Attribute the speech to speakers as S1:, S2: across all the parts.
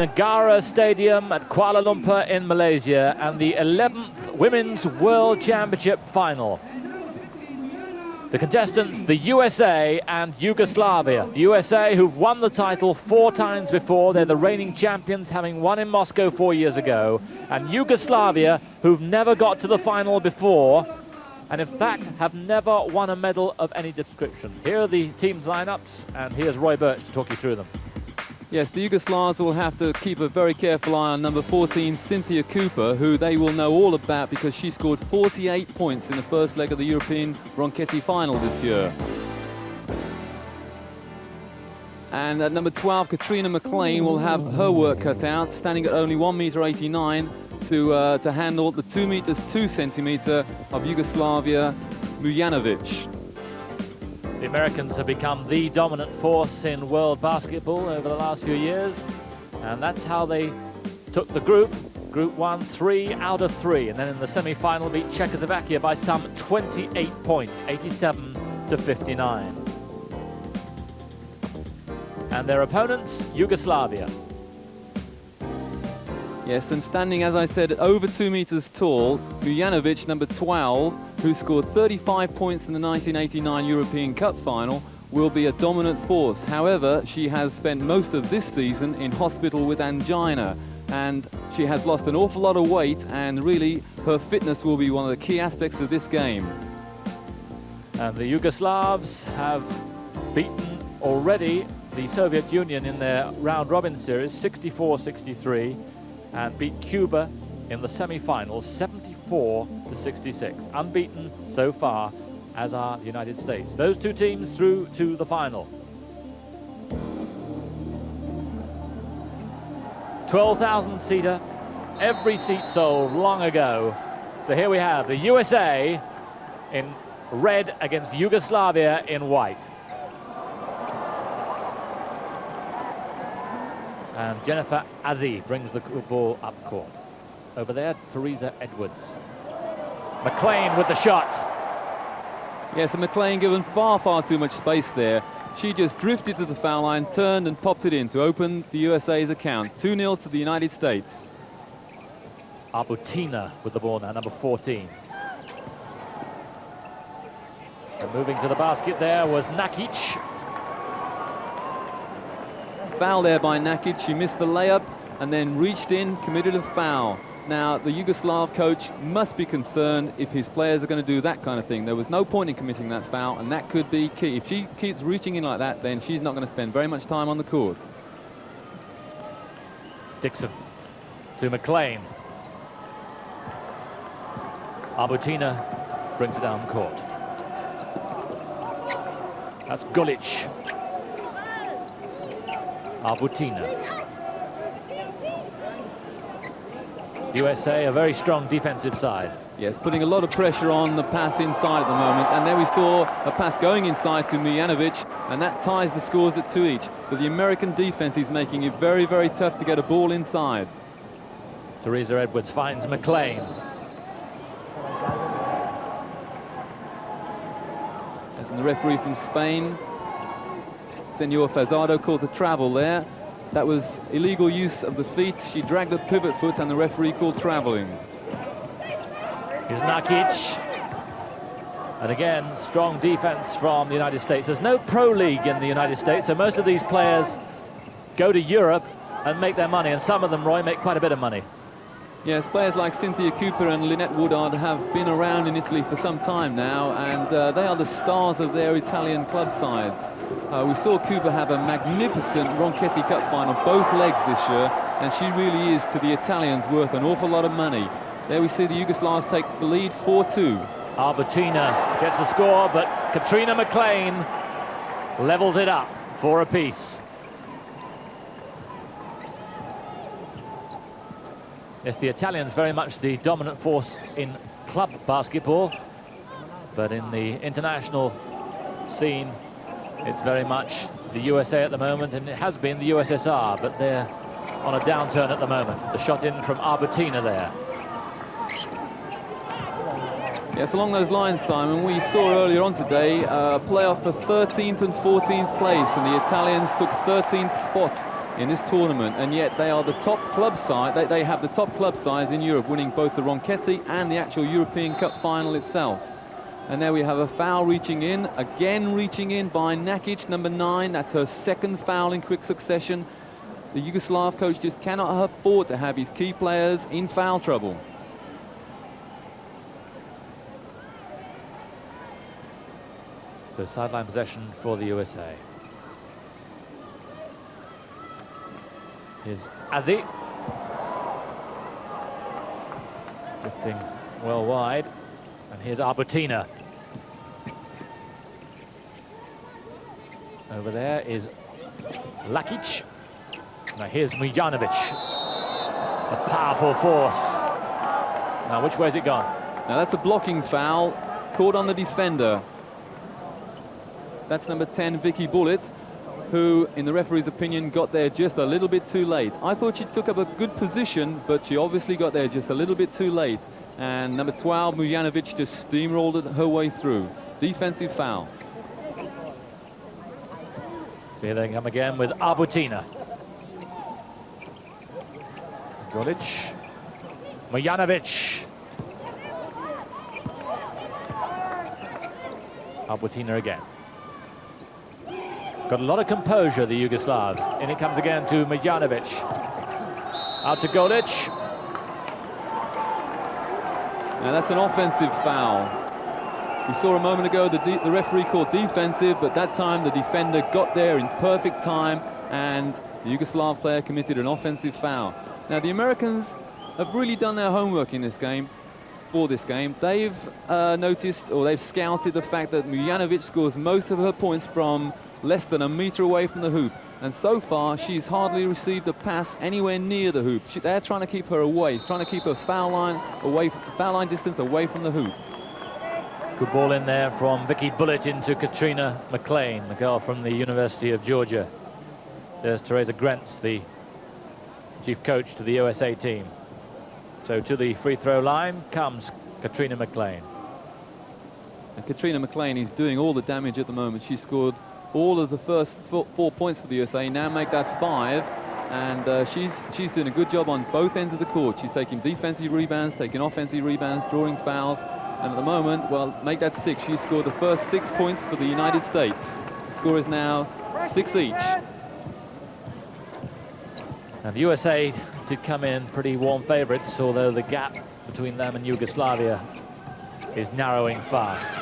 S1: Negara Stadium at Kuala Lumpur in Malaysia, and the 11th Women's World Championship final. The contestants, the USA and Yugoslavia. The USA, who've won the title 4 times before. They're the reigning champions, having won in Moscow 4 years ago. And Yugoslavia, who've never got to the final before, and in fact have never won a medal of any description. Here are the team's lineups, and here's Roy Birch to talk you through them.
S2: Yes, the Yugoslavs will have to keep a very careful eye on number 14, Cynthia Cooper, who they will know all about because she scored 48 points in the first leg of the European Ronchetti final this year. And at number 12, Katrina McLean will have her work cut out, standing at only 1.89 m to handle the 2 meters 2 centimeter of Yugoslavia Mujanovic.
S1: The Americans have become the dominant force in world basketball over the last few years, and that's how they took the group. Group 1, 3 out of 3, and then in the semi-final beat Czechoslovakia by some 28 points, 87 to 59. And their opponents, Yugoslavia.
S2: Yes, and standing, as I said, over 2 meters tall, Mujanovic, number 12, who scored 35 points in the 1989 European Cup final, will be a dominant force. However, she has spent most of this season in hospital with angina, and she has lost an awful lot of weight, and really her fitness will be one of the key aspects of this game.
S1: And the Yugoslavs have beaten already the Soviet Union in their round-robin series, 64-63, and beat Cuba in the semi-finals, 74 to 66. Unbeaten so far, as are the United States. Those two teams through to the final. 12,000-seater, every seat sold long ago. So here we have the USA in red against Yugoslavia in white. And Jennifer Azzi brings the ball up court. Over there, Teresa Edwards. McLean with the shot.
S2: Yes, and McLean given far too much space there. She just drifted to the foul line, turned and popped it in to open the USA's account. 2-0 to the United States.
S1: Arbutina with the ball now, number 14. And moving to the basket there was Nakic.
S2: Foul there by Nakic. She missed the layup and then reached in, committed a foul. Now, the Yugoslav coach must be concerned if his players are going to do that kind of thing. There was no point in committing that foul, and that could be key. If she keeps reaching in like that, then she's not going to spend very much time on the court.
S1: Dixon to McLean. Arbutina brings it down court. That's Golic. Arbutina. USA, a very strong defensive side.
S2: Yes, putting a lot of pressure on the pass inside at the moment. And there we saw a pass going inside to Mujanovic, and that ties the scores at 2 each. But the American defense is making it very tough to get a ball inside.
S1: Teresa Edwards finds McLean.
S2: As in the referee from Spain, Senor Fazado, calls a travel there. That was illegal use of the feet. She dragged the pivot foot and the referee called traveling.
S1: Here's Nakic. And again, strong defense from the United States. There's no pro league in the United States, so most of these players go to Europe and make their money, and some of them, Roy, make quite a bit of money.
S2: Yes, players like Cynthia Cooper and Lynette Woodard have been around in Italy for some time now, and they are the stars of their Italian club sides. We saw Cooper have a magnificent Ronchetti Cup final, both legs this year, and she really is, to the Italians, worth an awful lot of money. There we see the Yugoslavs take the lead 4-2.
S1: Arbutina gets the score, but Katrina McLean levels it up for a piece. Yes, the Italians very much the dominant force in club basketball, but in the international scene, it's very much the USA at the moment, and it has been the USSR, but they're on a downturn at the moment. The shot in from Arbutina there.
S2: Yes, along those lines, Simon, we saw earlier on today a playoff for 13th and 14th place, and the Italians took 13th spot in this tournament, and yet they are the top club side. They have the top club size in Europe, winning both the Ronchetti and the actual European Cup final itself. And there we have a foul reaching in, again reaching in by Nakic, number 9. That's her second foul in quick succession. The Yugoslav coach just cannot afford to have his key players in foul trouble.
S1: So sideline possession for the USA. Here's Azzi. Drifting well wide. And here's Arbutina. Over there is Lakic. Now here's Mujanovic. A powerful force. Now which way has it gone?
S2: Now that's a blocking foul, caught on the defender. That's number 10, Vicky Bullitt, who, in the referee's opinion, got there just a little bit too late. I thought she took up a good position, but she obviously got there just a little bit too late. And number 12, Mujanovic, just steamrolled her way through. Defensive foul.
S1: So here they come again with Arbutina. Golic. Mujanovic. Arbutina again. Got a lot of composure, the Yugoslavs. In it comes again to Mujanovic. Out to Golic.
S2: Now that's an offensive foul. We saw a moment ago the referee called defensive, but that time the defender got there in perfect time and the Yugoslav player committed an offensive foul. Now the Americans have really done their homework in this game. For this game, they've noticed, or they've scouted the fact that Mujanovic scores most of her points from less than a meter away from the hoop, and so far she's hardly received a pass anywhere near the hoop. They're trying to keep her away, trying to keep her foul line distance away from the hoop.
S1: Good ball in there from Vicky Bullitt into Katrina McLean, the girl from the University of Georgia. There's Teresa Grentz, the chief coach to the USA team. So to the free throw line comes Katrina McLean.
S2: And Katrina McLean is doing all the damage at the moment. She scored all of the first 4 points for the USA, now make that 5. And she's doing a good job on both ends of the court. She's taking defensive rebounds, taking offensive rebounds, drawing fouls. And at the moment, well, make that 6. She scored the first 6 points for the United States. The score is now 6 each.
S1: And the USA did come in pretty warm favourites, although the gap between them and Yugoslavia is narrowing fast.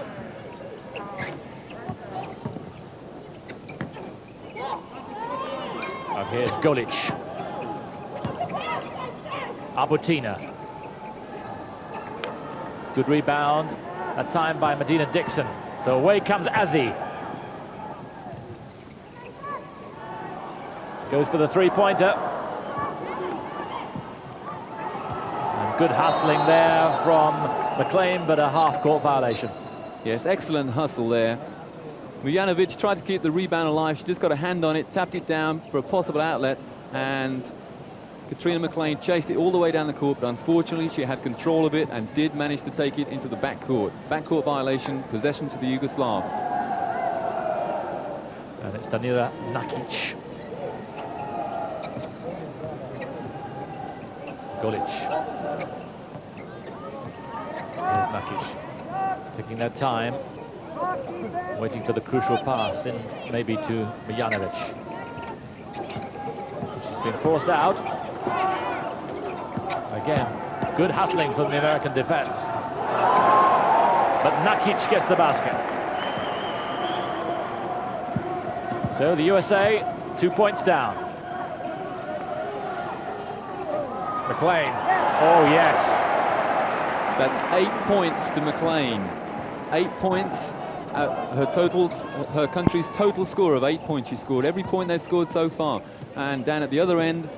S1: And here's Golic. Arbutina. Good rebound, that time by Medina Dixon. So away comes Azzi. Goes for the three-pointer. Good hustling there from McLean, but a half-court violation.
S2: Yes, excellent hustle there. Mujanovic tried to keep the rebound alive. She just got a hand on it, tapped it down for a possible outlet, and Katrina McLean chased it all the way down the court, but unfortunately she had control of it and did manage to take it into the backcourt. Backcourt violation, possession to the Yugoslavs.
S1: And it's Danila Nakic. Golic. Here's Nakic, taking their time, waiting for the crucial pass in maybe to Mujanovic. She's been forced out. Again, good hustling from the American defense. But Nakic gets the basket. So the USA 2 points down. McLean. Oh yes.
S2: That's 8 points to McLean. 8 points. Her country's total score of 8 points. She scored every point they've scored so far. And down at the other end,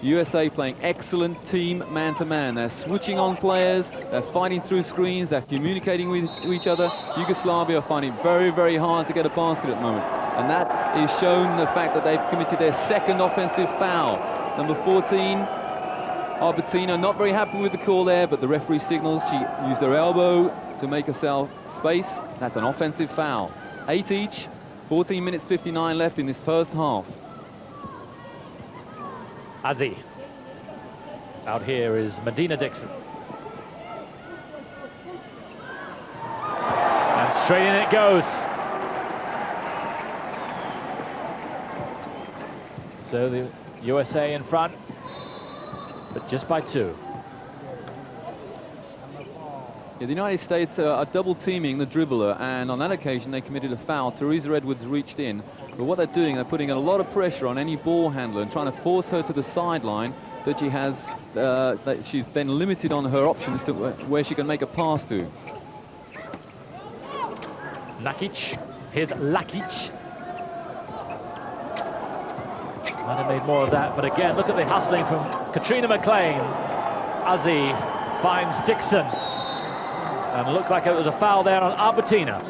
S2: USA playing excellent team man-to-man. They're switching on players, they're fighting through screens, they're communicating with each other. Yugoslavia are finding it very, very hard to get a basket at the moment. And that is shown in the fact that they've committed their second offensive foul. Number 14, Arbutina, not very happy with the call there, but the referee signals she used her elbow to make herself space. That's an offensive foul. 8 each, 14 minutes 59 left in this first half.
S1: Azzi. Out here is Medina Dixon. And straight in it goes. So the USA in front, but just by 2.
S2: Yeah, the United States are double teaming the dribbler, and on that occasion they committed a foul. Teresa Edwards reached in, but what they're doing, they're putting a lot of pressure on any ball handler and trying to force her to the sideline that she has. That she's then limited on her options to where she can make a pass to.
S1: Nakic, here's Lakic. Might have made more of that, but again, look at the hustling from Katrina McLean. Azzi finds Dixon. And it looks like it was a foul there on Arbutina.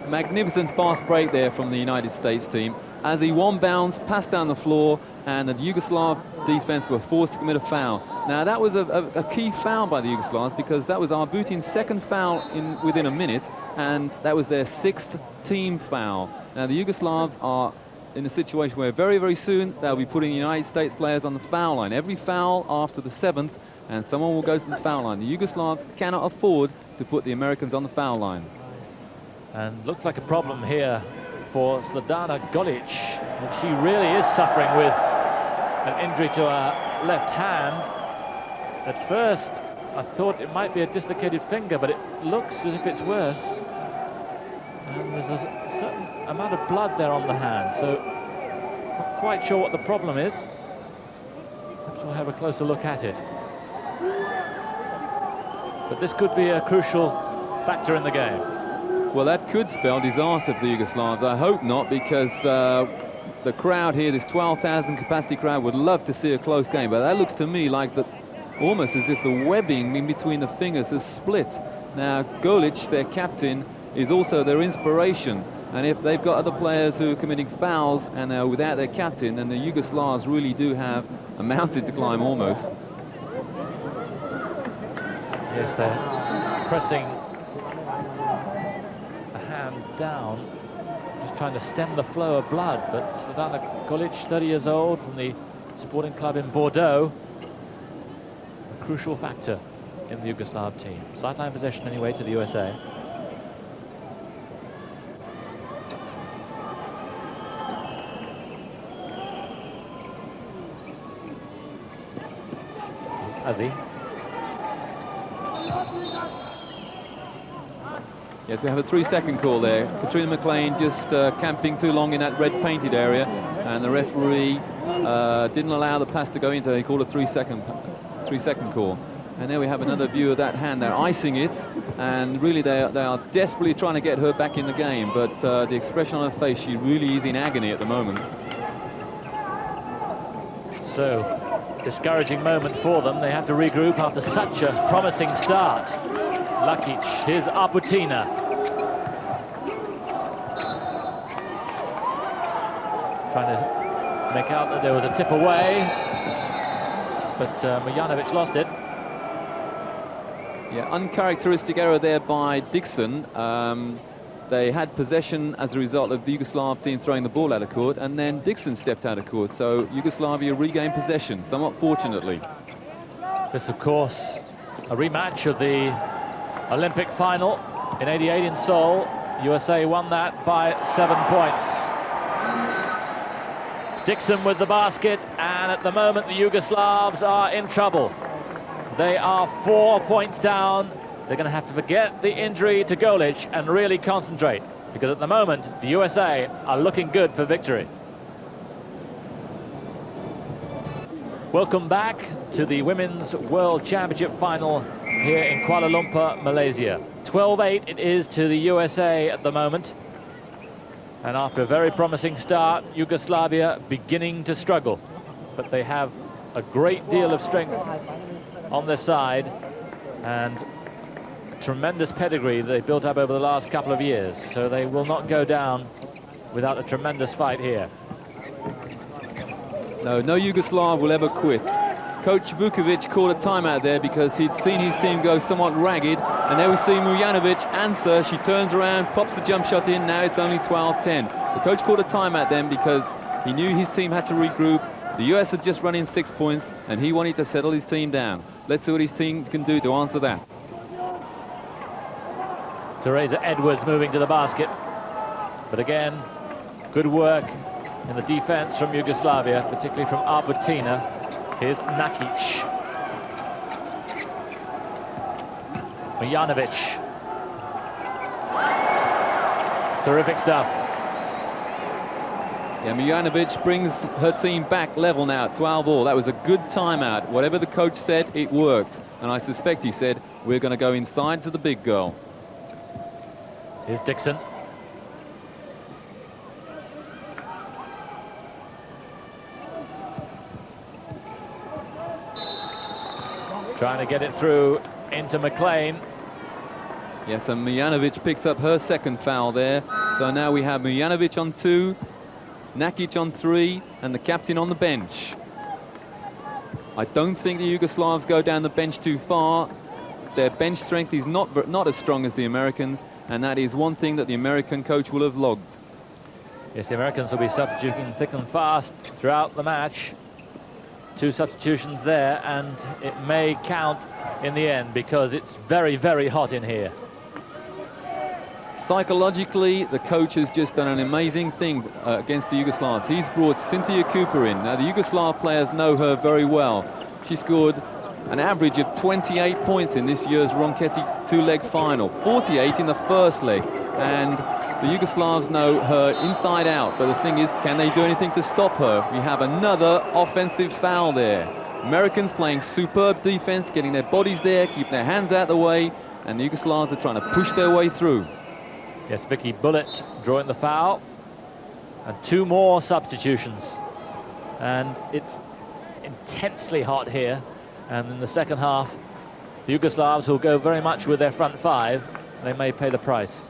S2: Magnificent fast break there from the United States team. Azzi one bounce, passed down the floor, and the Yugoslav defense were forced to commit a foul. Now that was a key foul by the Yugoslavs, because that was Arbutin's second foul within a minute, and that was their 6th team foul. Now the Yugoslavs are in a situation where very, very soon they'll be putting the United States players on the foul line. Every foul after the 7th, and someone will go to the foul line. The Yugoslavs cannot afford to put the Americans on the foul line.
S1: And looks like a problem here for Sladana Golic. And she really is suffering with an injury to her left hand. At first, I thought it might be a dislocated finger, but it looks as if it's worse. And there's a certain amount of blood there on the hand, so not quite sure what the problem is. Perhaps we'll have a closer look at it. But this could be a crucial factor in the game.
S2: Well, that could spell disaster for the Yugoslavs. I hope not, because the crowd here, this 12,000 capacity crowd, would love to see a close game. But that looks to me like almost as if the webbing in between the fingers has split. Now, Golic, their captain, is also their inspiration. And if they've got other players who are committing fouls and they're without their captain, then the Yugoslavs really do have a mountain to climb almost.
S1: Yes, they're pressing the hand down, just trying to stem the flow of blood. But Sladana Golic, 30 years old, from the sporting club in Bordeaux, a crucial factor in the Yugoslav team. Sideline possession anyway to the USA. Azzi.
S2: Yes, we have a 3-second call there. Katrina McLean just camping too long in that red painted area, and the referee didn't allow the pass to go into. He called a 3-second call. And there we have another view of that hand. They're icing it, and really they are desperately trying to get her back in the game. But the expression on her face, she really is in agony at the moment.
S1: So, discouraging moment for them. They have to regroup after such a promising start. Lakic, here's Arbutina. Trying to make out that there was a tip away, but Mujanovic lost it.
S2: Yeah, uncharacteristic error there by Dixon. They had possession as a result of the Yugoslav team throwing the ball out of court, and then Dixon stepped out of court, so Yugoslavia regained possession, somewhat fortunately.
S1: This, of course, a rematch of the Olympic final in '88 in Seoul. USA won that by 7 points. Dixon with the basket, and at the moment the Yugoslavs are in trouble. They are 4 points down. They're going to have to forget the injury to Golic and really concentrate, because at the moment the USA are looking good for victory. Welcome back to the Women's World Championship final here in Kuala Lumpur, Malaysia. 12-8 it is to the USA at the moment. And after a very promising start, Yugoslavia beginning to struggle. But they have a great deal of strength on their side and a tremendous pedigree they built up over the last couple of years. So they will not go down without a tremendous fight here.
S2: No Yugoslav will ever quit. Coach Vukovic called a timeout there because he'd seen his team go somewhat ragged, and there we see Mujanovic answer. She turns around, pops the jump shot in. Now it's only 12-10. The coach called a timeout then because he knew his team had to regroup, The US had just run in 6 points, and he wanted to settle his team down. Let's see what his team can do to answer that.
S1: Teresa Edwards moving to the basket. But again, good work in the defense from Yugoslavia, particularly from Arbutina. Here's Nakic. Mijanovic. Terrific stuff.
S2: Yeah, Mijanovic brings her team back level now at 12 all. That was a good timeout. Whatever the coach said, it worked. And I suspect he said, we're going to go inside to the big girl.
S1: Here's Dixon. Trying to get it through into McLean.
S2: Yes, and Mijanovic picks up her second foul there. So now we have Mijanovic on 2, Nakic on 3, and the captain on the bench. I don't think the Yugoslavs go down the bench too far. Their bench strength is not as strong as the Americans, and that is one thing that the American coach will have logged.
S1: Yes, the Americans will be substituting thick and fast throughout the match. 2 substitutions there, and it may count in the end because it's very, very hot in here.
S2: Psychologically, the coach has just done an amazing thing against the Yugoslavs. He's brought Cynthia Cooper in. Now, the Yugoslav players know her very well. She scored an average of 28 points in this year's Ronchetti 2-leg final, 48 in the first leg. And the Yugoslavs know her inside out. But the thing is, can they do anything to stop her? We have another offensive foul there. Americans playing superb defense, getting their bodies there, keeping their hands out of the way. And the Yugoslavs are trying to push their way through.
S1: Yes, Vicky Bullitt drawing the foul. And 2 more substitutions. And it's intensely hot here. And in the second half, the Yugoslavs will go very much with their front 5. And they may pay the price.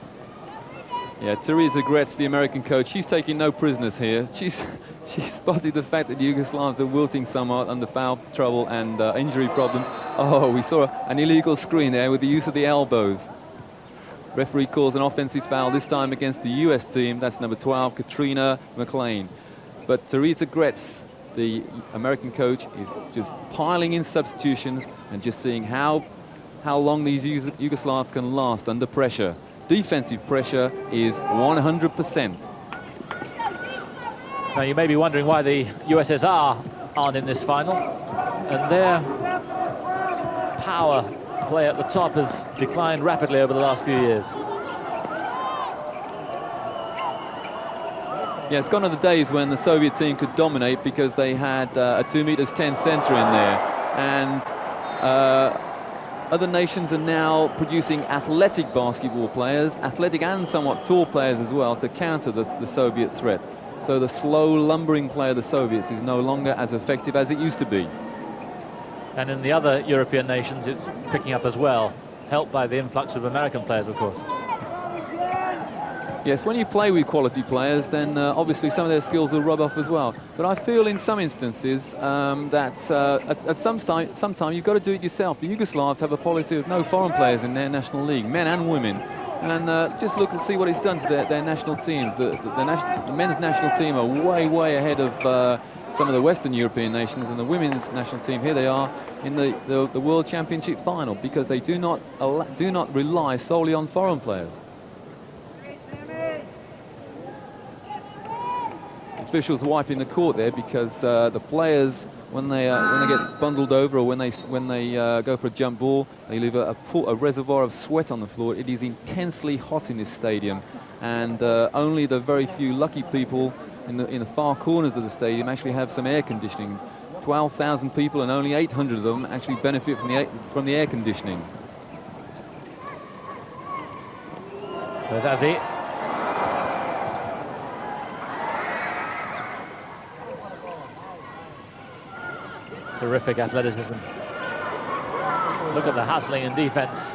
S2: Yeah, Teresa Gretz, the American coach, she's taking no prisoners here. She spotted the fact that the Yugoslavs are wilting somewhat under foul trouble and injury problems. Oh, we saw an illegal screen there with the use of the elbows. Referee calls an offensive foul, this time against the US team. That's number 12, Katrina McLean. But Teresa Gretz, the American coach, is just piling in substitutions and just seeing how long these Yugoslavs can last under pressure. Defensive pressure is 100%.
S1: Now, you may be wondering why the USSR aren't in this final. And their power play at the top has declined rapidly over the last few years.
S2: Yeah, it's gone are the days when the Soviet team could dominate because they had a 2 meters 10 center in there. And other nations are now producing athletic basketball players, athletic and somewhat tall players as well, to counter the Soviet threat. So the slow, lumbering play of the Soviets is no longer as effective as it used to be.
S1: And in the other European nations, it's picking up as well, helped by the influx of American players, of course.
S2: Yes, when you play with quality players, then obviously some of their skills will rub off as well. But I feel in some instances that at some time you've got to do it yourself. The Yugoslavs have a policy of no foreign players in their national league, men and women. And just look and see what it's done to their national teams. The men's national team are way, way ahead of some of the Western European nations, and the women's national team, here they are in the World Championship final because they do not rely solely on foreign players. Officials wiping the court there because the players, when they get bundled over or when they go for a jump ball, they leave a reservoir of sweat on the floor. It is intensely hot in this stadium, and only the very few lucky people in the far corners of the stadium actually have some air conditioning. 12,000 people and only 800 of them actually benefit from the air conditioning.
S1: There's Azzi. Terrific athleticism. Look at the hustling in defense.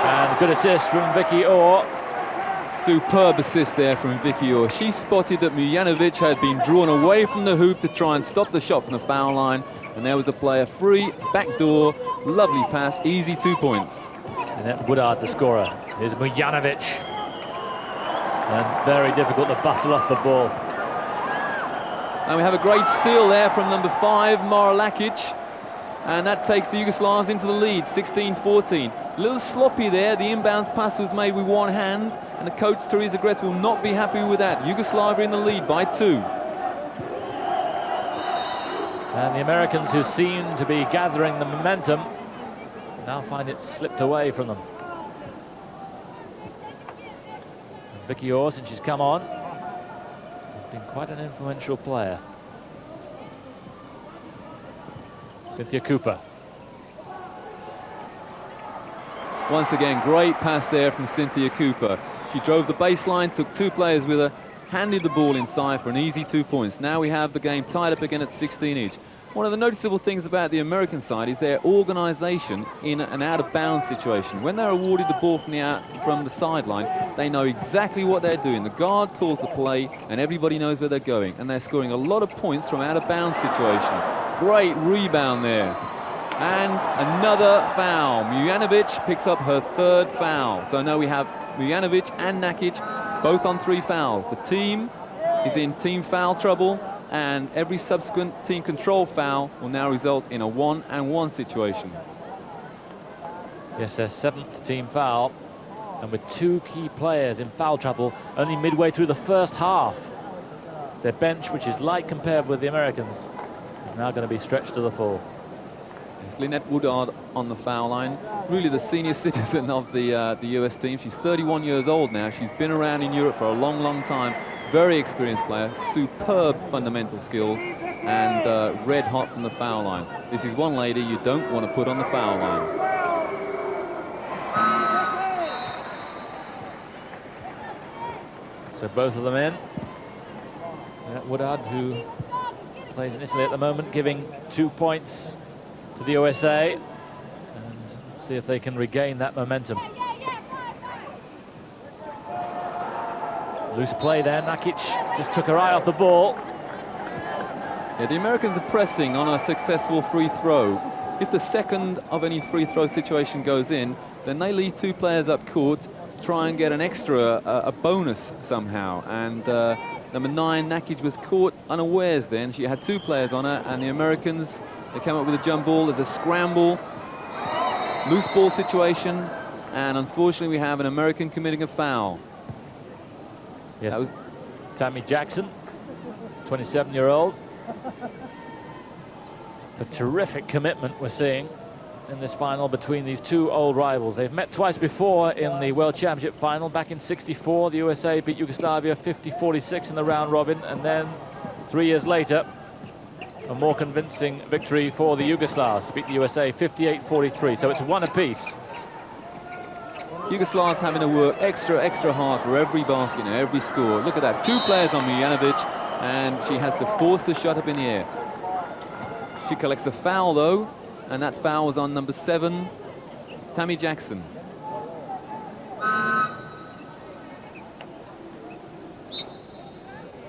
S1: And good assist from Vicky Orr.
S2: Superb assist there from Vicky Orr. She spotted that Mijanovic had been drawn away from the hoop to try and stop the shot from the foul line. And there was a player free, backdoor, lovely pass, easy 2 points.
S1: And then Woodard, the scorer. Here's Mijanovic. And very difficult to bustle off the ball.
S2: And we have a great steal there from number 5, Mara Lakic. And that takes the Yugoslavs into the lead, 16-14. A little sloppy there. The inbounds pass was made with one hand. And the coach, Teresa Gretz, will not be happy with that. Yugoslavia in the lead by 2.
S1: And the Americans, who seem to be gathering the momentum, now find it slipped away from them. And Vicky Orr, since she's come on, has been quite an influential player. Cynthia Cooper.
S2: Once again, great pass there from Cynthia Cooper. She drove the baseline, took 2 players with her, handed the ball inside for an easy 2 points. Now we have the game tied up again at 16 each. One of the noticeable things about the American side is their organisation in an out-of-bounds situation. When they're awarded the ball from the sideline, they know exactly what they're doing. The guard calls the play, and everybody knows where they're going. And they're scoring a lot of points from out-of-bounds situations. Great rebound there. And another foul. Mujanovic picks up her 3rd foul. So now we have Mujanovic and Nakic both on 3 fouls. The team is in team foul trouble, and every subsequent team control foul will now result in a 1-and-1 situation.
S1: Yes, their 7th team foul, and with 2 key players in foul trouble only midway through the first half. Their bench, which is light compared with the Americans, is now going to be stretched to the full.
S2: It's Lynette Woodard on the foul line, really the senior citizen of the US team. She's 31 years old now. She's been around in Europe for a long, long time. Very experienced player, superb fundamental skills, and red hot from the foul line. This is one lady you don't want to put on the foul line.
S1: So both of them in. Woodard, who plays in Italy at the moment, giving 2 points to the USA, and see if they can regain that momentum. Loose play there. Nakic just took her eye off the ball.
S2: Yeah, the Americans are pressing on a successful free throw. If the second of any free throw situation goes in, then they leave 2 players up court to try and get an extra, a bonus somehow. And number 9, Nakic, was caught unawares then. She had 2 players on her, and the Americans, they came up with a jump ball. There's a scramble, loose ball situation, and unfortunately we have an American committing a foul.
S1: Yes,
S2: that was
S1: Tammy Jackson, 27-year-old. A terrific commitment we're seeing in this final between these 2 old rivals. They've met twice before in the World Championship final. Back in '64, the USA beat Yugoslavia 50-46 in the round robin, and then 3 years later, a more convincing victory for the Yugoslavs to beat the USA 58-43. So it's 1 apiece.
S2: Yugoslavs having to work extra hard for every basket now, every score. Look at that, 2 players on Mujanovic, and she has to force the shot up in the air. She collects a foul though, and that foul was on number 7, Tammy Jackson.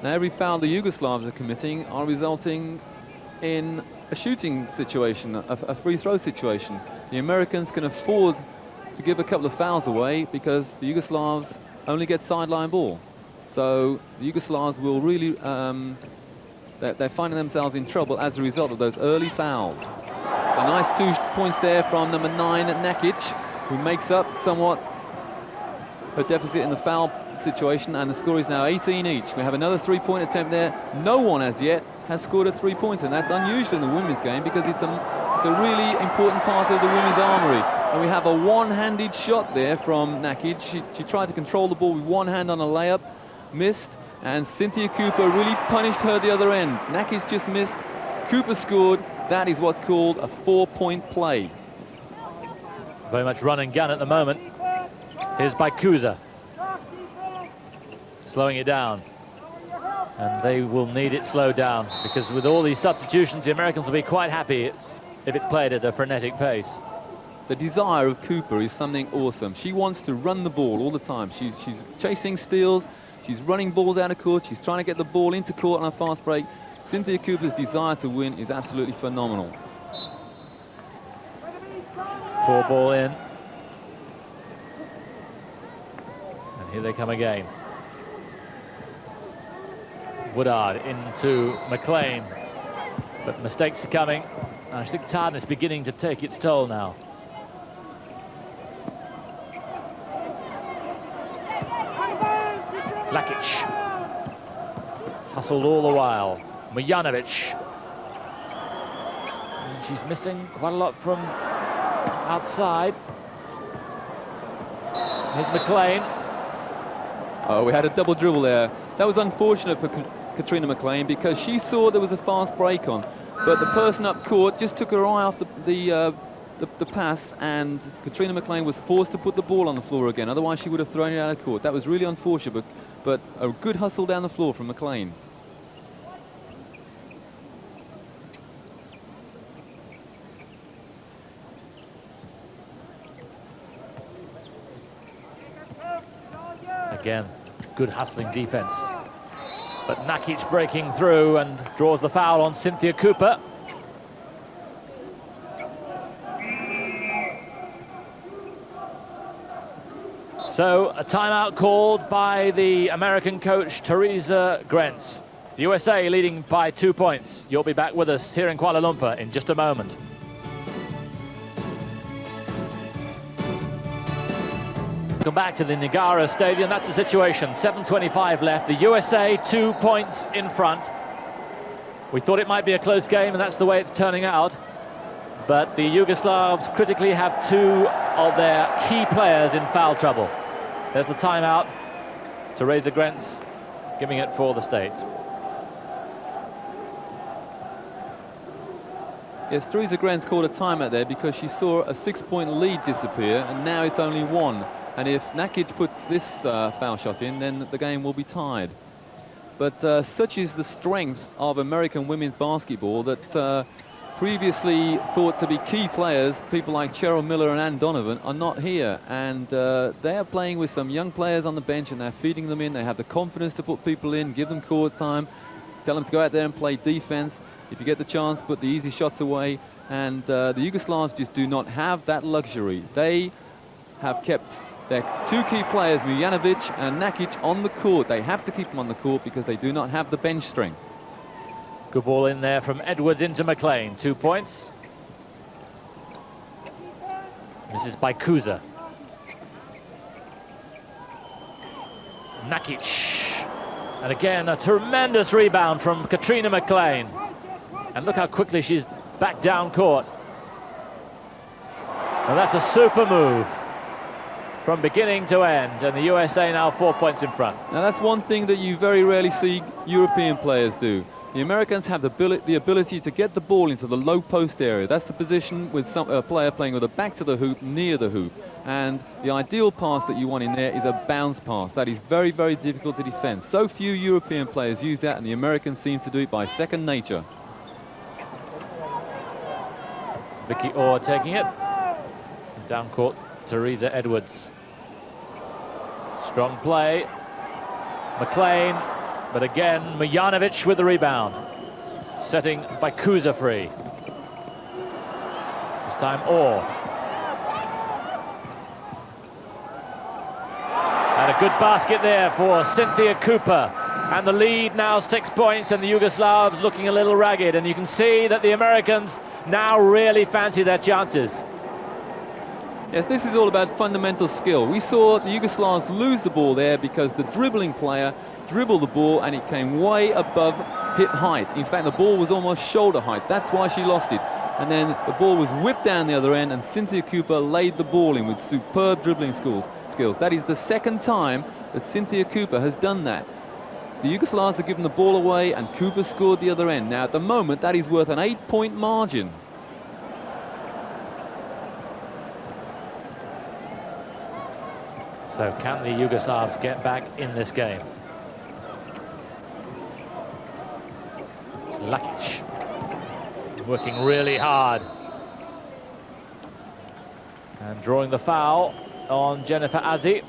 S2: Now every foul the Yugoslavs are committing are resulting in a shooting situation, a free throw situation. The Americans can afford to give a couple of fouls away because the Yugoslavs only get sideline ball. So the Yugoslavs will really, they're finding themselves in trouble as a result of those early fouls. A nice 2 points there from number 9, Nakic, who makes up somewhat her deficit in the foul situation, and the score is now 18 each. We have another 3-point attempt there. No one as yet has scored a 3-pointer, and that's unusual in the women's game because it's a really important part of the women's armory. And we have a one-handed shot there from Nakic. She tried to control the ball with one hand on a layup, missed, and Cynthia Cooper really punished her the other end. Nakic just missed, Cooper scored. That is what's called a 4-point play.
S1: Very much run and gun at the moment. Here's Baikuza, slowing it down. And they will need it slowed down, because with all these substitutions, the Americans will be quite happy if it's played at a frenetic pace.
S2: The desire of Cooper is something awesome. She wants to run the ball all the time. She's chasing steals, she's running balls out of court, she's trying to get the ball into court on a fast break. Cynthia Cooper's desire to win is absolutely phenomenal.
S1: 4-ball in. And here they come again. Woodard into McLean. But mistakes are coming. I think tiredness beginning to take its toll now. Lakic. Hustled all the while. Mujanovic. And she's missing quite a lot from outside. Here's McLean.
S2: Oh, we had a double dribble there. That was unfortunate for Katrina McLean because she saw there was a fast break on, but the person up court just took her eye off the pass, and Katrina McLean was forced to put the ball on the floor again. Otherwise, she would have thrown it out of court. That was really unfortunate, but a good hustle down the floor from McLean.
S1: Again, good hustling defense. But Nakic breaking through and draws the foul on Cynthia Cooper. So a timeout called by the American coach, Teresa Grentz. The USA leading by 2 points. You'll be back with us here in Kuala Lumpur in just a moment. Welcome back to the Negara Stadium. That's the situation. 7:25 left. The USA 2 points in front. We thought it might be a close game, and that's the way it's turning out. But the Yugoslavs critically have two of their key players in foul trouble. There's the timeout. Teresa Grentz giving it for the States.
S2: Yes, Teresa Grentz called a timeout there because she saw a 6-point lead disappear, and now it's only one. And if Nakic puts this foul shot in, then the game will be tied. But such is the strength of American women's basketball that previously thought to be key players, people like Cheryl Miller and Ann Donovan, are not here. And they are playing with some young players on the bench, and they're feeding them in. They have the confidence to put people in, give them court time, tell them to go out there and play defense. If you get the chance, put the easy shots away. And the Yugoslavs just do not have that luxury. They have kept their two key players, Mujanovic and Nakic, on the court. They have to keep them on the court because they do not have the bench strength.
S1: Good ball in there from Edwards into McLean. 2 points. This is by Kuza. Nakic. And again, a tremendous rebound from Katrina McLean. And look how quickly she's back down court. And that's a super move from beginning to end, and the USA now 4 points in front.
S2: Now that's one thing that you very rarely see European players do. The Americans have the ability to get the ball into the low post area. That's the position with a player playing with a back to the hoop, near the hoop. And the ideal pass that you want in there is a bounce pass. That is very, very difficult to defend. So few European players use that, and the Americans seem to do it by second nature.
S1: Vicky Orr taking it. Down court, Teresa Edwards. Strong play. McLean, but again, Mujanovic with the rebound. Setting by Kuza free. This time Orr. And a good basket there for Cynthia Cooper. And the lead now 6 points, and the Yugoslavs looking a little ragged. And you can see that the Americans now really fancy their chances.
S2: Yes, this is all about fundamental skill. We saw the Yugoslavs lose the ball there because the dribbling player dribbled the ball and it came way above hip height. In fact, the ball was almost shoulder height. That's why she lost it. And then the ball was whipped down the other end, and Cynthia Cooper laid the ball in with superb dribbling skills. That is the second time that Cynthia Cooper has done that. The Yugoslavs have given the ball away, and Cooper scored the other end. Now, at the moment, that is worth an 8-point margin.
S1: So can the Yugoslavs get back in this game? It's Lakic working really hard and drawing the foul on Jennifer Azzi.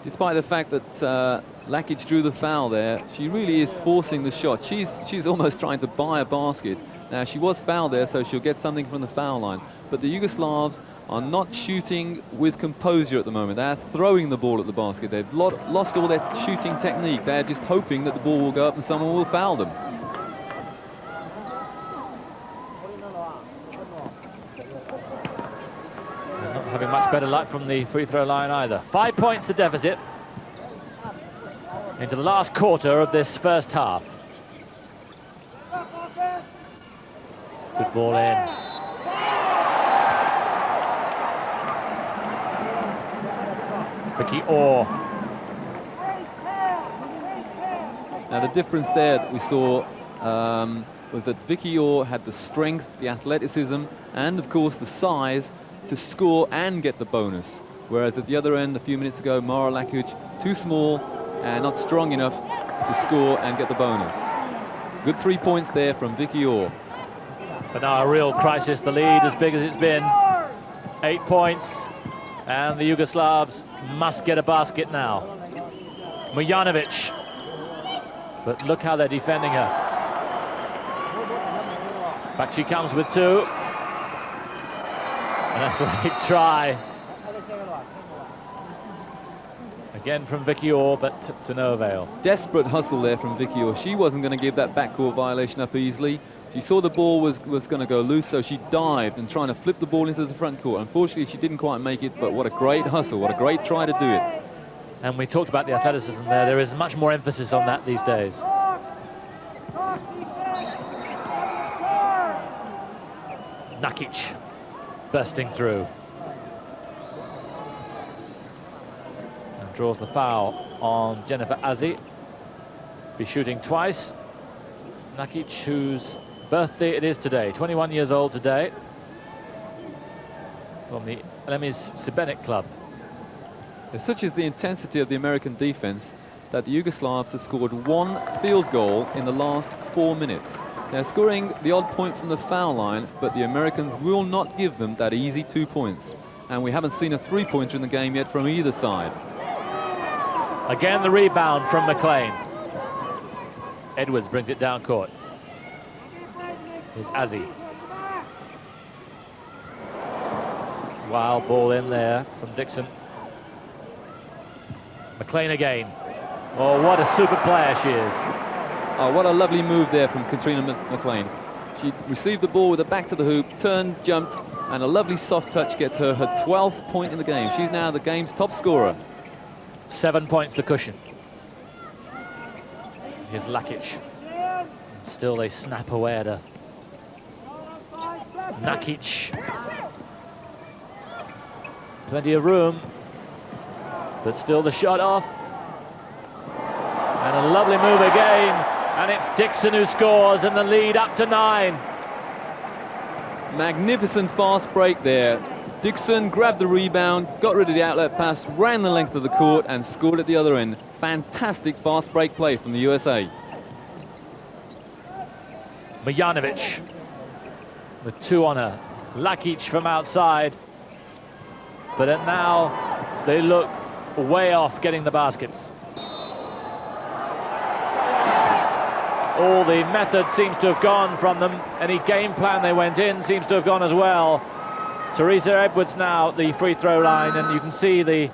S2: Despite the fact that Lakic drew the foul there, she really is forcing the shot. She's almost trying to buy a basket. Now, she was fouled there, so she'll get something from the foul line. but the Yugoslavs are not shooting with composure at the moment. They're throwing the ball at the basket. They've lost all their shooting technique. They're just hoping that the ball will go up and someone will foul them.
S1: They're not having much better luck from the free throw line either. 5 points the deficit into the last quarter of this first half. Good ball in. Vicky Orr.
S2: Now the difference there that we saw was that Vicky Orr had the strength, the athleticism, and of course the size to score and get the bonus. Whereas at the other end, a few minutes ago, Mara Lakic, too small and not strong enough to score and get the bonus. Good 3 points there from Vicky Orr.
S1: But now a real crisis, the lead as big as it's been. 8 points, and the Yugoslavs must get a basket now. Mujanovic, but look how they're defending her. Back she comes with 2. An athletic try. Again from Vicky Orr, but to no avail.
S2: Desperate hustle there from Vicky Orr. She wasn't going to give that backcourt violation up easily. She saw the ball was going to go loose, so she dived and trying to flip the ball into the front court. Unfortunately, she didn't quite make it, but what a great hustle, what a great try to do it.
S1: And we talked about the athleticism there. There is much more emphasis on that these days. Nakic bursting through. And draws the foul on Jennifer Azzi. Be shooting twice. Nakic, whose birthday it is today, 21 years old today, from the Lemis Sibenic club.
S2: Such is the intensity of the American defense that the Yugoslavs have scored 1 field goal in the last 4 minutes. They're scoring the odd point from the foul line, but the Americans will not give them that easy 2 points. And we haven't seen a 3-pointer in the game yet from either side.
S1: Again the rebound from McLean. Edwards brings it down court. Here's Azzi. Wild ball in there from Dixon. McLean again. Oh, what a super player she is.
S2: Oh, what a lovely move there from Katrina McLean. She received the ball with her back to the hoop, turned, jumped, and a lovely soft touch gets her 12th point in the game. She's now the game's top scorer.
S1: 7 points the cushion. Here's Lakic. Still they snap away at her. Nakic. Plenty of room, but still the shot off. And a lovely move again, and it's Dixon who scores, and the lead up to 9.
S2: Magnificent fast break there. Dixon grabbed the rebound, got rid of the outlet pass, ran the length of the court and scored at the other end. Fantastic fast break play from the USA.
S1: Mujanovic with 2 on her. Lakic from outside. But now they look way off getting the baskets. All the method seems to have gone from them. Any game plan they went in seems to have gone as well. Teresa Edwards now at the free throw line, and you can see the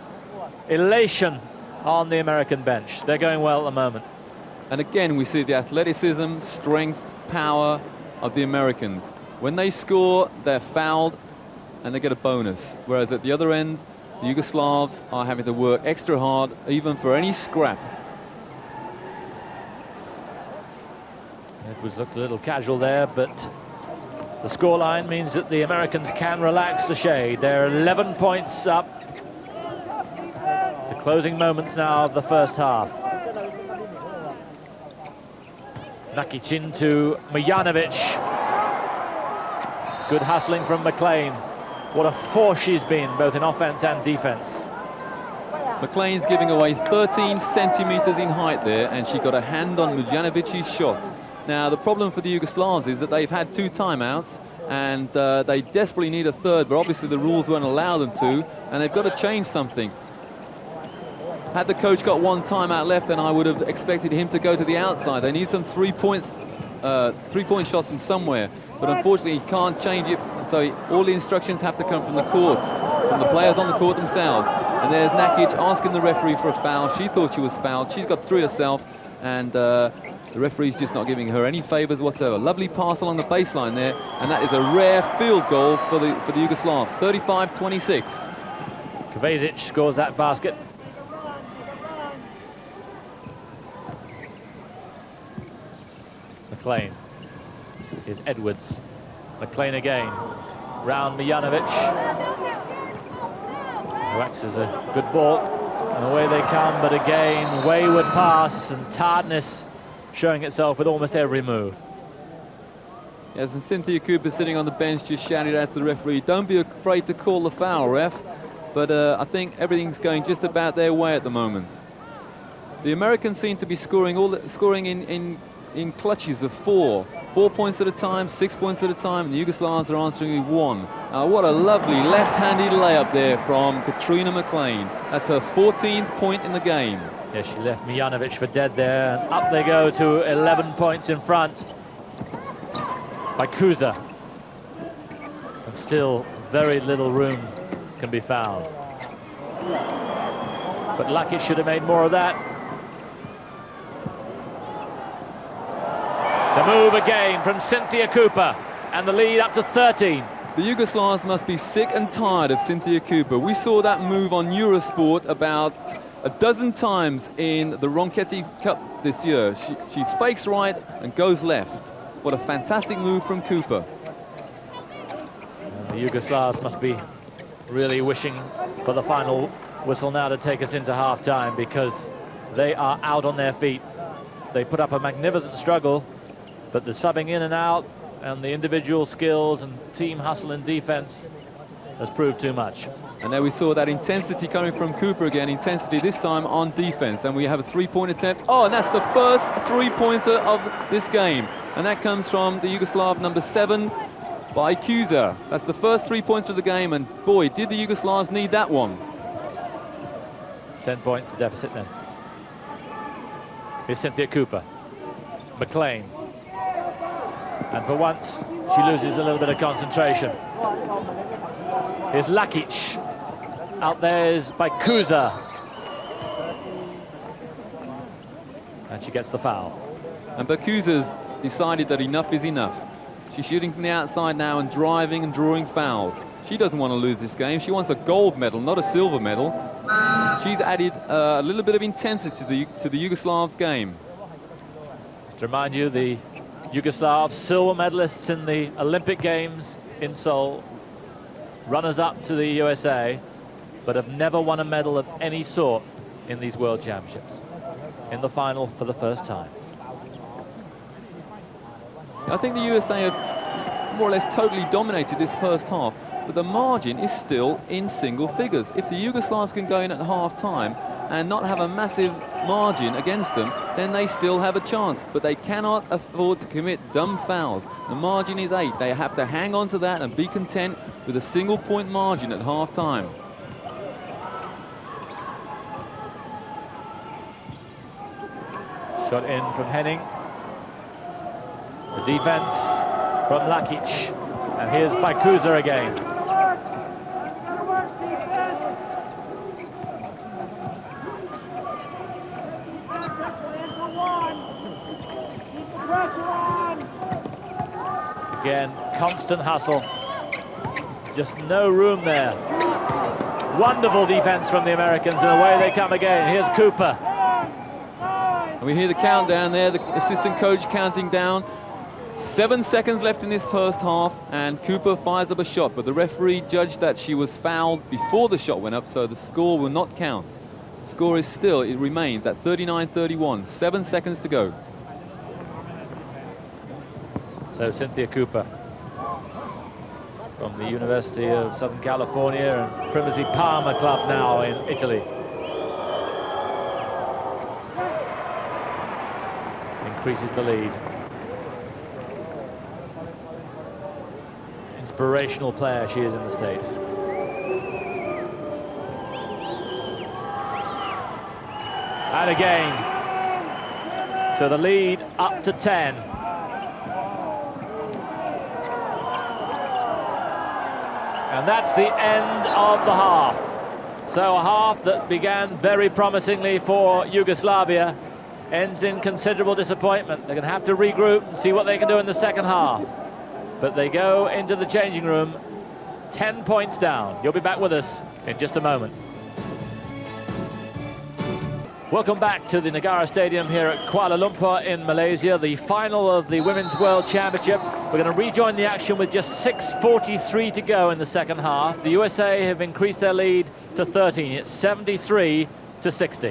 S1: elation on the American bench. They're going well at the moment.
S2: And again, we see the athleticism, strength, power of the Americans. When they score, they're fouled and they get a bonus. Whereas at the other end, the Yugoslavs are having to work extra hard, even for any scrap.
S1: Edwards looked a little casual there, but the scoreline means that the Americans can relax a shade. They're 11 points up. The closing moments now of the first half. Nakic into Mujanovic. Good hustling from McLean. What a force she's been, both in offense and defense.
S2: McLean's giving away 13 centimeters in height there, and she got a hand on Mujanovic's shot. Now, the problem for the Yugoslavs is that they've had 2 timeouts, and they desperately need a third, but obviously the rules won't allow them to, and they've got to change something. Had the coach got 1 timeout left, then I would have expected him to go to the outside. They need some 3-point shots from somewhere, but unfortunately he can't change it So all the instructions have to come from the court, from the players on the court themselves. And there's Nakic asking the referee for a foul. She thought she was fouled. She's got through herself, and the referee's just not giving her any favours whatsoever. Lovely pass along the baseline there, and that is a rare field goal for the Yugoslavs. 35-26.
S1: Kovacic scores that basket. McLean. Here's Edwards. McLean again. Round Mijanovic. Who acts as a good ball. And away they come, but again, wayward pass and tiredness showing itself with almost every move.
S2: Yes, and Cynthia Cooper sitting on the bench just shouted out to the referee, don't be afraid to call the foul, ref. But I think everything's going just about their way at the moment. The Americans seem to be scoring in clutches of 4 points at a time, 6 points at a time, and the Yugoslavs are answering with 1. What a lovely left-handed layup there from Katrina McLean. That's her 14th point in the game.
S1: Yeah, she left Mijanovic for dead there, and up they go to 11 points in front by Kuza. And still very little room can be found. But Lakic should have made more of that. The move again from Cynthia Cooper, and the lead up to 13.
S2: The Yugoslavs must be sick and tired of Cynthia Cooper. We saw that move on Eurosport about a dozen times in the Ronchetti Cup this year. She fakes right and goes left. What a fantastic move from Cooper.
S1: And the Yugoslavs must be really wishing for the final whistle now to take us into half-time, because they are out on their feet. They put up a magnificent struggle, but the subbing in and out and the individual skills and team hustle and defense has proved too much.
S2: And there we saw that intensity coming from Cooper again, intensity this time on defense. And we have a three-point attempt. Oh, and that's the first three-pointer of this game. And that comes from the Yugoslav number 7 by Kuza. That's the first three-pointer of the game, and boy, did the Yugoslavs need that one.
S1: 10 points the deficit then. Here's Cynthia Cooper. McLean. And for once, she loses a little bit of concentration. Here's Lakic. Out there is by Kuza. And she gets the foul.
S2: And Bakuza's decided that enough is enough. She's shooting from the outside now and driving and drawing fouls. She doesn't want to lose this game. She wants a gold medal, not a silver medal. She's added a little bit of intensity to the Yugoslavs' game.
S1: Just to remind you, the Yugoslavs, silver medalists in the Olympic Games in Seoul, runners-up to the USA, but have never won a medal of any sort in these World Championships. In the final for the first time.
S2: I think the USA have more or less totally dominated this first half, but the margin is still in single figures. If the Yugoslavs can go in at half-time and not have a massive margin against them, then they still have a chance. But they cannot afford to commit dumb fouls. The margin is 8. They have to hang on to that and be content with a single-point margin at half-time.
S1: Shot in from Henning. The defense from Lakic. And here's Bakuza again. Again, constant hustle. Just no room there. Wonderful defense from the Americans, and away they come again. Here's Cooper.
S2: And we hear the countdown there, the assistant coach counting down. 7 seconds left in this first half, and Cooper fires up a shot, but the referee judged that she was fouled before the shot went up, so the score will not count. The score is still, it remains at 39-31, 7 seconds to go.
S1: So Cynthia Cooper from the University of Southern California and Primozi Parma club now in Italy. Increases the lead. Inspirational player she is in the States. And again. So the lead up to 10. And that's the end of the half. So a half that began very promisingly for Yugoslavia ends in considerable disappointment. They're going to have to regroup and see what they can do in the second half. But they go into the changing room 10 points down. You'll be back with us in just a moment. Welcome back to the Negara Stadium here at Kuala Lumpur in Malaysia, the final of the Women's World Championship. We're going to rejoin the action with just 6:43 to go in the second half. The USA have increased their lead to 13. It's 73 to 60.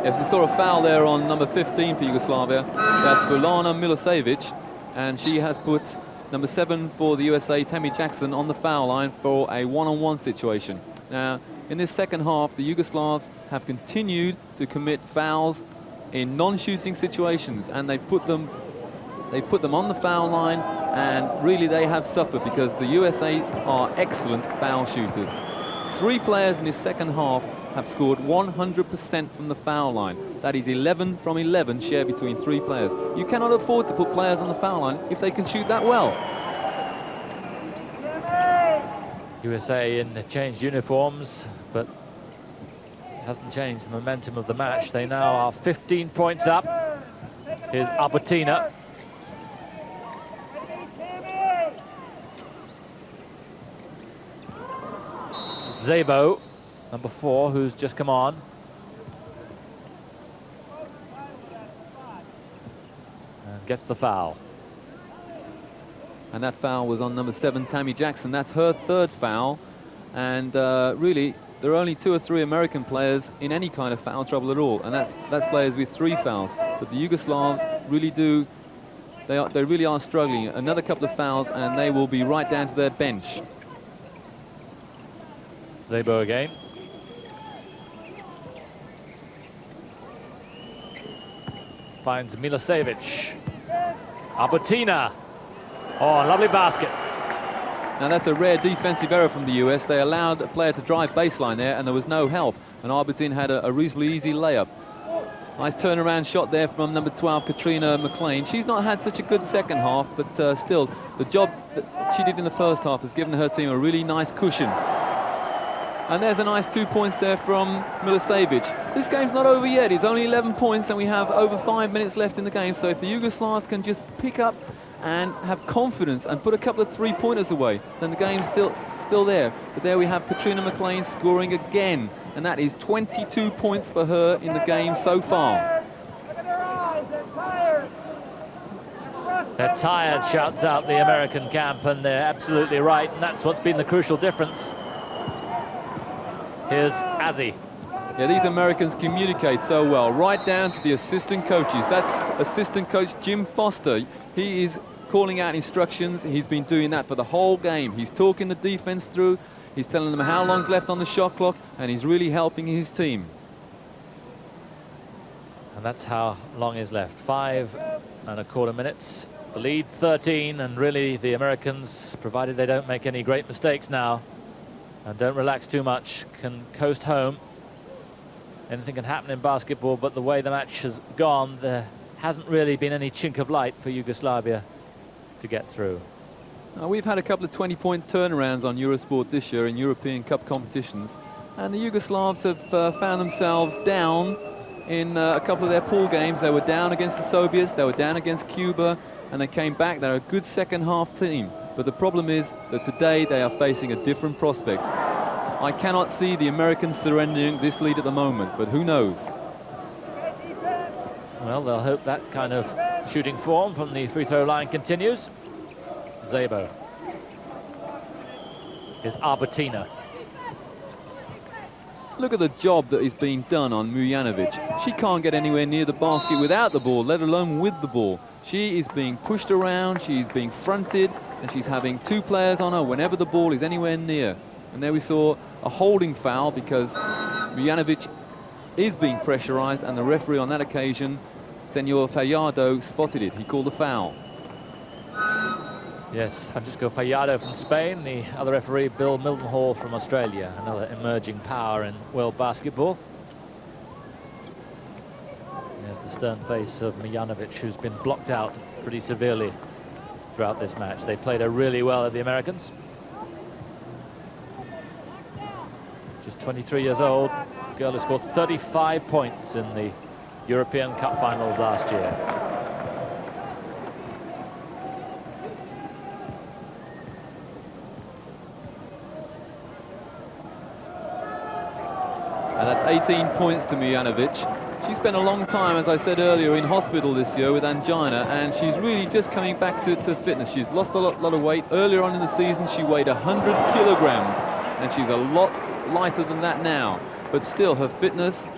S2: Yes, we saw a foul there on number 15 for Yugoslavia. That's Bulana Milosevic, and she has put number 7 for the USA, Tammy Jackson, on the foul line for a one-on-one situation. Now, in this second half, the Yugoslavs have continued to commit fouls in non-shooting situations, and they put them on the foul line, and really they have suffered because the USA are excellent foul shooters. 3 players in this second half have scored 100% from the foul line. That is 11 from 11 shared between 3 players. You cannot afford to put players on the foul line if they can shoot that well.
S1: USA in the changed uniforms, but it hasn't changed the momentum of the match. They now are 15 points up. Here's Albertina. Zebo, number 4, who's just come on. And gets the foul.
S2: And that foul was on number 7, Tammy Jackson. That's her 3rd foul. And really, there are only 2 or 3 American players in any kind of foul trouble at all. And that's players with 3 fouls. But the Yugoslavs really do, they really are struggling. Another couple of fouls and they will be right down to their bench.
S1: Zebo again. Finds Milosevic. Albertina. Oh, lovely basket.
S2: Now that's a rare defensive error from the US. They allowed a player to drive baseline there and there was no help. And Albertina had a reasonably easy layup. Nice turnaround shot there from number 12, Katrina McLean. She's not had such a good second half, but still, the job that she did in the first half has given her team a really nice cushion. And there's a nice 2 points there from Milosevic. This game's not over yet. It's only 11 points and we have over 5 minutes left in the game. So if the Yugoslavs can just pick up and have confidence and put a couple of 3-pointers away, then the game's still there. But there we have Katrina McLean scoring again, and that is 22 points for her in the game so far.
S1: They're tired, shouts out the American camp, and they're absolutely right, and that's what's been the crucial difference. Here's Azzi.
S2: Yeah, these Americans communicate so well, right down to the assistant coaches. That's assistant coach Jim Foster. He is calling out instructions. He's been doing that for the whole game. He's talking the defense through. He's telling them how long's left on the shot clock, and he's really helping his team.
S1: And that's how long is left. 5¼ minutes. The lead 13, and really the Americans, provided they don't make any great mistakes now and don't relax too much, can coast home. Anything can happen in basketball, but the way the match has gone, there hasn't really been any chink of light for Yugoslavia to get through.
S2: We've had a couple of 20-point turnarounds on Eurosport this year in European Cup competitions, and the Yugoslavs have found themselves down in a couple of their pool games. They were down against the Soviets, they were down against Cuba, and they came back. They're a good second half team, but the problem is that today they are facing a different prospect. I cannot see the Americans surrendering this lead at the moment, but who knows?
S1: Well, they'll hope that kind of shooting form from the free throw line continues. Zebo. Is Albertina.
S2: Look at the job that is being done on Mujanovic. She can't get anywhere near the basket without the ball, let alone with the ball. She is being pushed around, she's being fronted, and she's having 2 players on her whenever the ball is anywhere near. And there we saw a holding foul because Mujanovic is being pressurized, and the referee on that occasion, Senor Fallardo, spotted it. He called the foul.
S1: Yes, Francisco Fallardo from Spain, the other referee Bill Mildenhall from Australia, another emerging power in world basketball. There's the stern face of Mujanovic, who's been blocked out pretty severely throughout this match. They played her really well at the Americans. 23 years old, girl who scored 35 points in the European Cup final last year.
S2: And that's 18 points to Mijanovic. She spent a long time, as I said earlier, in hospital this year with angina, and she's really just coming back to fitness. She's lost a lot of weight. Earlier on in the season, she weighed 100 kilograms, and she's a lot lighter than that now. But still, her fitness,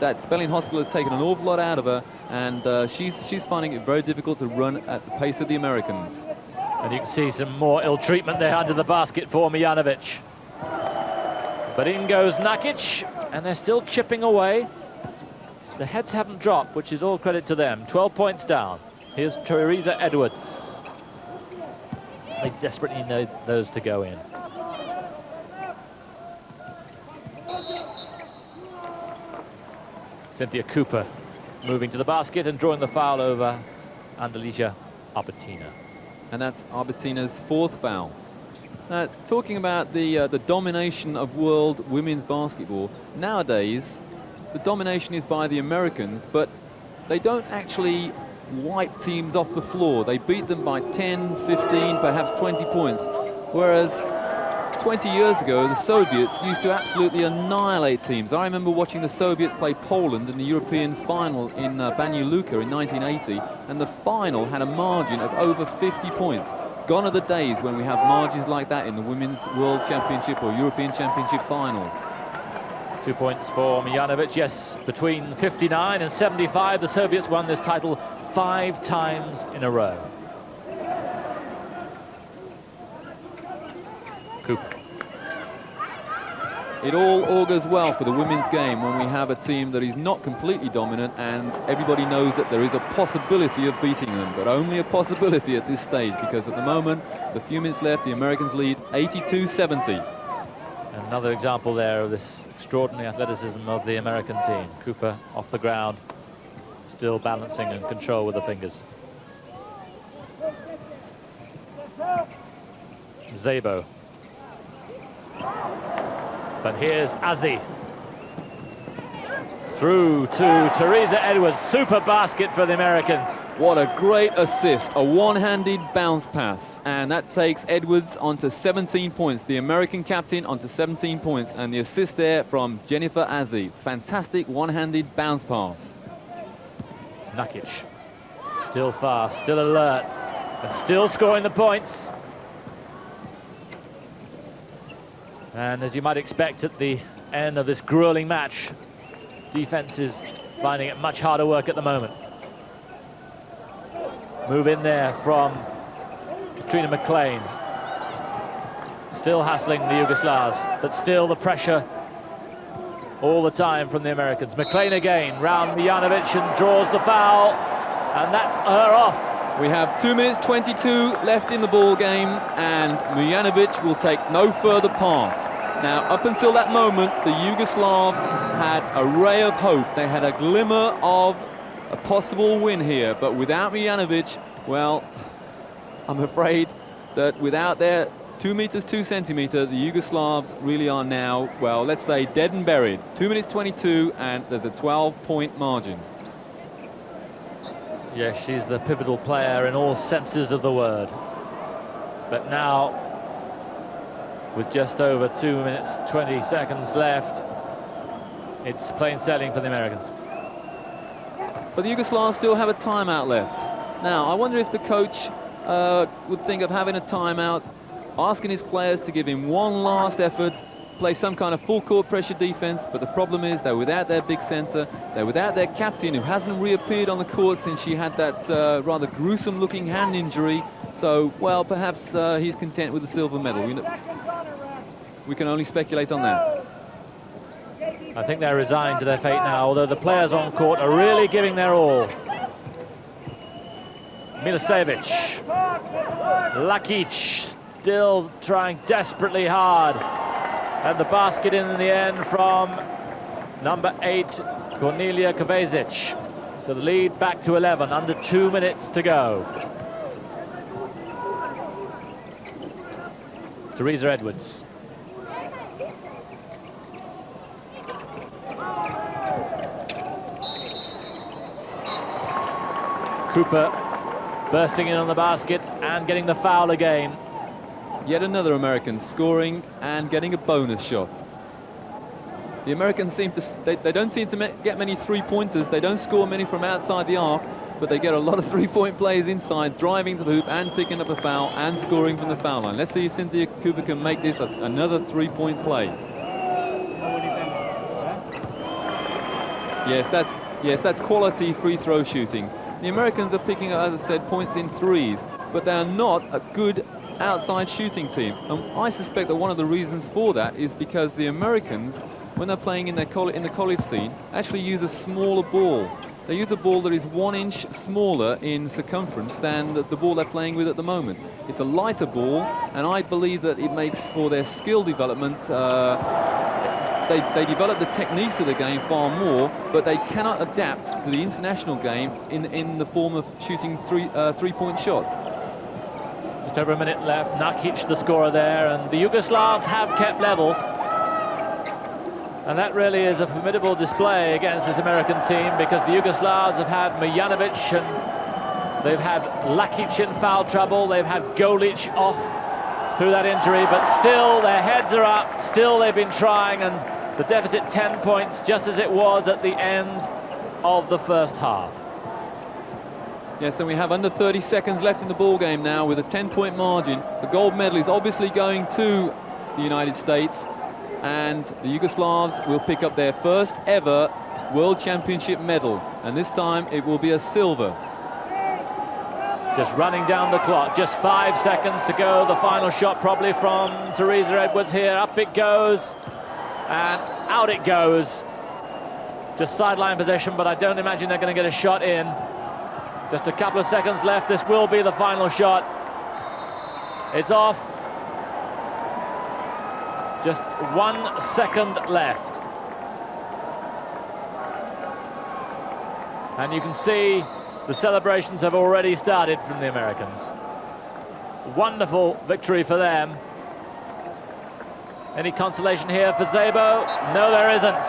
S2: that spell in hospital has taken an awful lot out of her, and she's finding it very difficult to run at the pace of the Americans.
S1: And you can see some more ill treatment there under the basket for Mijanovic. But in goes Nakic, and they're still chipping away. The heads haven't dropped, which is all credit to them. 12 points down. Here's Teresa Edwards. They desperately need those to go in. Cynthia Cooper moving to the basket and drawing the foul over Andalija Albertina.
S2: And that's Albertina's 4th foul. Now, talking about the domination of world women's basketball, nowadays, the domination is by the Americans, but they don't actually wipe teams off the floor. They beat them by 10, 15, perhaps 20 points. Whereas 20 years ago, the Soviets used to absolutely annihilate teams. I remember watching the Soviets play Poland in the European final in Banja Luka in 1980, and the final had a margin of over 50 points. Gone are the days when we have margins like that in the Women's World Championship or European Championship finals.
S1: 2 points for Mijanovic. Yes, between 59 and 75, the Soviets won this title 5 times in a row. Cooper.
S2: It all augurs well for the women's game when we have a team that is not completely dominant, and everybody knows that there is a possibility of beating them, but only a possibility at this stage, because at the moment, the few minutes left, the Americans lead 82-70.
S1: Another example there of this extraordinary athleticism of the American team. Cooper off the ground, still balancing and control with the fingers. Szabo. But here's Azzi. Through to Teresa Edwards. Super basket for the Americans.
S2: What a great assist. A one-handed bounce pass. And that takes Edwards onto 17 points. The American captain onto 17 points. And the assist there from Jennifer Azzi. Fantastic one-handed bounce pass.
S1: Nakic. Still fast, still alert, and still scoring the points. And as you might expect at the end of this grueling match, defense is finding it much harder work at the moment. Move in there from Katrina McLean. Still hassling the Yugoslavs, but still the pressure all the time from the Americans. McLean again, round Mijanovic, and draws the foul, and that's her off.
S2: We have 2 minutes 22 left in the ball game, and Mijanovic will take no further part. Now, up until that moment, the Yugoslavs had a ray of hope. They had a glimmer of a possible win here, but without Mijanovic, well, I'm afraid that without their 2 meters 2 centimeter, the Yugoslavs really are now, well, let's say dead and buried. 2 minutes 22, and there's a 12-point margin.
S1: Yes, she's the pivotal player in all senses of the word. But now, with just over 2 minutes 20 seconds left, it's plain sailing for the Americans.
S2: But the Yugoslavs still have a timeout left. Now, I wonder if the coach would think of having a timeout, asking his players to give him one last effort, play some kind of full-court pressure defense, but the problem is they're without their big center, they're without their captain, who hasn't reappeared on the court since she had that rather gruesome-looking hand injury. So, well, perhaps he's content with the silver medal. We can only speculate on that.
S1: I think they're resigned to their fate now, although the players on court are really giving their all. Milicevic. Lakic still trying desperately hard. And the basket in the end from number 8, Kornelia Kovacic. So the lead back to 11, under 2 minutes to go. Teresa Edwards. Cooper bursting in on the basket and getting the foul again.
S2: Yet another American scoring and getting a bonus shot. The Americans seem to, they don't seem to get many three-pointers. They don't score many from outside the arc, but they get a lot of three-point plays inside, driving to the hoop and picking up a foul and scoring from the foul line. Let's see if Cynthia Cooper can make this another three-point play. Yes, that's quality free throw shooting. The Americans are picking up, as I said, points in threes, but they are not a good outside shooting team. And I suspect that one of the reasons for that is because the Americans, when they're playing in the college scene, actually use a smaller ball. They use a ball that is 1 inch smaller in circumference than the ball they're playing with at the moment. It's a lighter ball, and I believe that it makes for their skill development. They develop the techniques of the game far more, but they cannot adapt to the international game in the form of shooting three-point shots.
S1: Just over a minute left. Nakic, the scorer there, and the Yugoslavs have kept level. And that really is a formidable display against this American team, because the Yugoslavs have had Mijanovic and they've had Lakic in foul trouble. They've had Golic off through that injury, but still their heads are up. Still they've been trying, and the deficit 10 points, just as it was at the end of the first half.
S2: Yes, and we have under 30 seconds left in the ball game now with a 10-point margin. The gold medal is obviously going to the United States, and the Yugoslavs will pick up their first ever World Championship medal, and this time it will be a silver.
S1: Just running down the clock, just 5 seconds to go. The final shot probably from Teresa Edwards here. Up it goes, and out it goes. Just sideline possession, but I don't imagine they're going to get a shot in. Just a couple of seconds left. This will be the final shot. It's off. Just 1 second left. And you can see the celebrations have already started from the Americans. Wonderful victory for them. Any consolation here for Szabo? No, there isn't.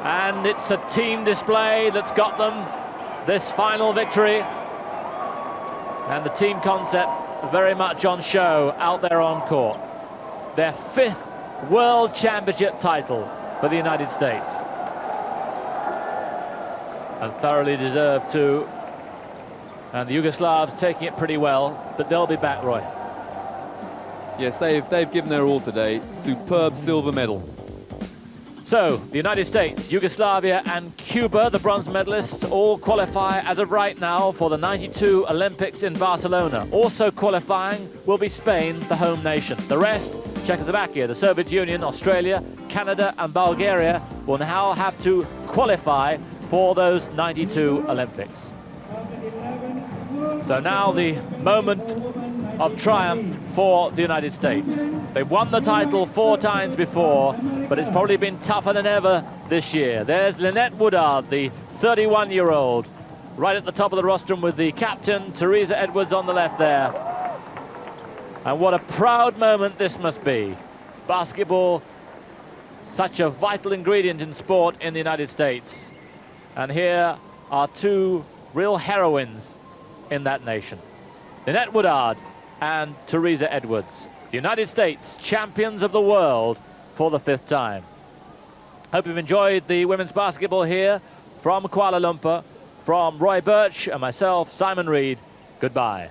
S1: And it's a team display that's got them this final victory. And the team concept very much on show out there on court. Their 5th World Championship title for the United States. And thoroughly deserved too. And the Yugoslavs taking it pretty well, but they'll be back, Roy.
S2: Yes, they've given their all today. Superb silver medal.
S1: So, the United States, Yugoslavia and Cuba, the bronze medalists, all qualify as of right now for the '92 Olympics in Barcelona. Also qualifying will be Spain, the home nation. The rest, Czechoslovakia, the Soviet Union, Australia, Canada and Bulgaria, will now have to qualify for those '92 Olympics. So now the moment of triumph for the United States. They've won the title 4 times before, but it's probably been tougher than ever this year. There's Lynette Woodard, the 31-year-old, right at the top of the rostrum with the captain, Teresa Edwards, on the left there. And what a proud moment this must be. Basketball, such a vital ingredient in sport in the United States. And here are 2 real heroines in that nation. Lynette Woodard and Teresa Edwards. The United States, champions of the world for the 5th time. Hope you've enjoyed the women's basketball here from Kuala Lumpur. From Roy Birch and myself, Simon Reed, goodbye.